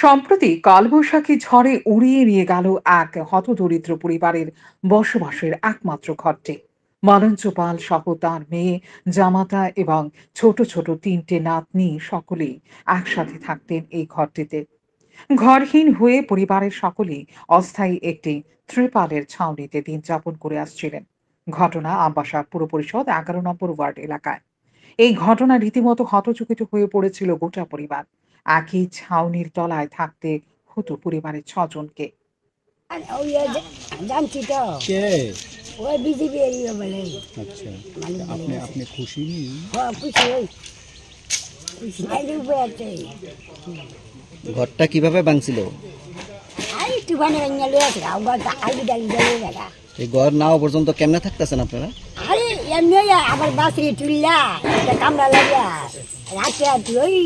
সম্প্রতি কালবৈশাখী ঝড়ে উড়িয়ে নিয়ে গেল এক হতদরিদ্র পরিবারের বসবাসের একমাত্র ঘরটি। মনোজ পাল সহ তার মেয়ে, জামাতা এবং ছোট ছোট তিনটে নাতনি সকলেই একসাথে থাকতেন এই ঘরটিতে। ঘরহীন হয়ে পরিবারের সকলেই অস্থায়ী একটি ত্রিপালের ছাউনিতে দিন যাপন করে আসছিলেন। ঘটনা আমবাসা পুর পরিষদ 11 নম্বর ওয়ার্ড এলাকায়। এই ঘটনা রীতিমতো হতচকিত হয়ে পড়েছিল গোটা পরিবার। একই ছাউনির তলায় থাকতে হতো পরিবারের ছজনকে। আর ওই জানছি তো কে? ওই বিজেপি এরিয়া বলে আচ্ছা, মালিক বলে আপনি গেছে। আপনি খুশি? হ্যাঁ খুশি ওই খুশি আইলে উপরে আছে ঘরটা কিভাবে ভাঙছিল? আর একটু বানে বানিয়ে লিয়ে আছে গাও গাটা আলু ডালি ডালি দেখা এই ঘর নাও পর্যন্ত কেমনে থাকতেছেন আপনারা? আরে এমনি আবার বাসরি তুললা একটা কামড়া লাগিয়া রাতে রাতে ওই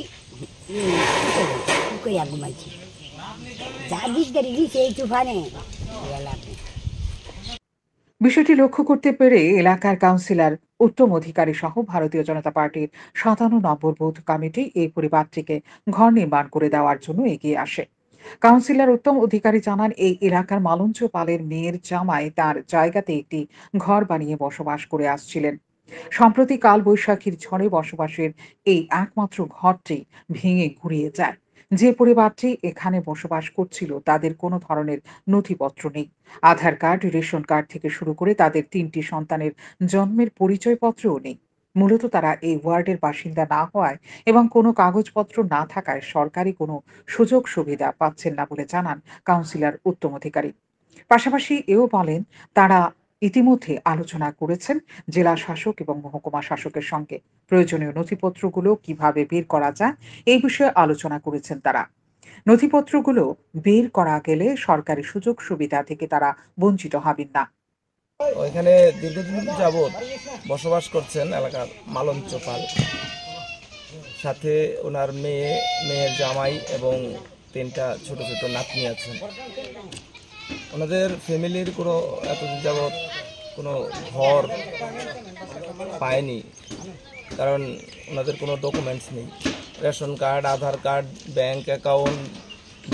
কইয়া ঘুমাইছি যা দিক ধরে দিছে এই তুফানে বিষয়টি লক্ষ্য করতে পেরে এলাকার কাউন্সিলর উত্তম অধিকারী সহ ভারতীয় জনতা পার্টির 57 নম্বর বুথ কমিটি এই পরিবারটিকে ঘর নির্মাণ করে দেওয়ার জন্য এগিয়ে আসে। কাউন্সিলর উত্তম অধিকারী জানান, এই এলাকার মালঞ্চ পালের মেয়ের জামাই তার জায়গাতে একটি ঘর বানিয়ে বসবাস করে আসছিলেন। সম্প্রতি কাল বৈশাখীর ঝড়ে বসবাসের এই একমাত্র ঘরটি ভেঙে গুড়িয়ে যায়। যে পরিবারটি এখানে বসবাস করছিল তাদের কোনো ধরনের নথিপত্র নেই। আধার কার্ড, রেশন কার্ড থেকে শুরু করে তাদের ৩টি সন্তানের জন্মের পরিচয়পত্রও নেই। মূলত তারা এই ওয়ার্ডের বাসিন্দা না হওয়ায় এবং কোনো কাগজপত্র না থাকায় সরকারি কোনো সুযোগ সুবিধা পাচ্ছেন না বলে জানান কাউন্সিলর উত্তম অধিকারী। পাশাপাশি এও বলেন, তারা ইতিমধ্যে আলোচনা করেছেন জেলা শাসক এবং মহকুমা শাসকের সঙ্গে। প্রয়োজনীয় নথিপত্রগুলো কিভাবে বের করা যায় এই বিষয়ে আলোচনা করেছেন তারা। নথিপত্রগুলো বের করা গেলে সরকারি সুযোগ সুবিধা থেকে তারা বঞ্চিত হবেন না। ওইখানে দীর্ঘদিন যাবৎ বসবাস করছেন এলাকার মালঞ্চ পাল, সাথে ওনার মেয়ের জামাই এবং 3টা ছোট ছোট নাতনি আছেন। ওনাদের ফ্যামিলির কোনো এতদিন যাবৎ কোনো ঘর পায়নি, কারণ ওনাদের কোনো ডকুমেন্টস নেই। রেশন কার্ড, আধার কার্ড, ব্যাংক অ্যাকাউন্ট,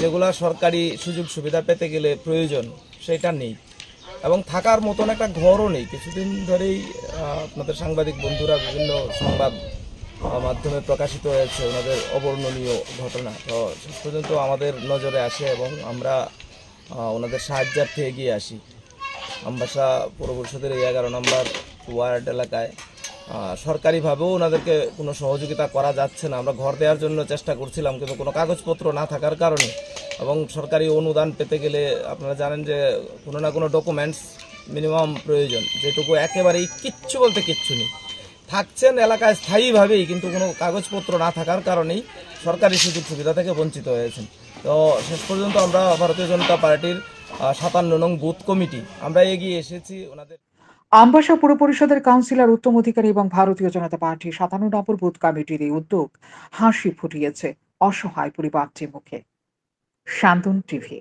যেগুলা সরকারি সুযোগ সুবিধা পেতে গেলে প্রয়োজন, সেটা নেই। এবং থাকার মতন একটা ঘরও নেই। কিছুদিন ধরেই আপনাদের সাংবাদিক বন্ধুরা বিভিন্ন সংবাদ মাধ্যমে প্রকাশিত হয়েছে ওনাদের অবর্ণনীয় ঘটনা। তো শেষ পর্যন্ত আমাদের নজরে আসে এবং আমরা ওনাদের সাহায্যার্থে এগিয়ে আসি। আমবাসা পৌর পরিষদের এই 11 নম্বর ওয়ার্ড এলাকায় সরকারিভাবেও ওনাদেরকে কোনো সহযোগিতা করা যাচ্ছে না। আমরা ঘর দেওয়ার জন্য চেষ্টা করছিলাম, কিন্তু কোনো কাগজপত্র না থাকার কারণে এবং সরকারি অনুদান পেতে গেলে আপনারা জানেন যে কোনো না কোনো ডকুমেন্টস মিনিমাম প্রয়োজন, যেটুকু একেবারেই কিচ্ছু বলতে কিচ্ছু নেই। থাকছেন এলাকায় স্থায়ীভাবেই, কিন্তু কোনো কাগজপত্র না থাকার কারণেই সরকারি সুযোগ সুবিধা থেকে বঞ্চিত হয়েছেন। তো শেষ পর্যন্ত আমরা ভারতীয় জনতা পার্টির 57 নং বুথ কমিটি আমরা এগিয়ে এসেছি ওনাদের। আমবাসা পুর পরিষদের কাউন্সিলর উত্তম অধিকারী এবং ভারতীয় জনতা পার্টির 57 নম্বর বুথ কমিটির এই উদ্যোগ হাসি ফুটিয়েছে অসহায় পরিবারটির মুখে। শান্তন টিভি।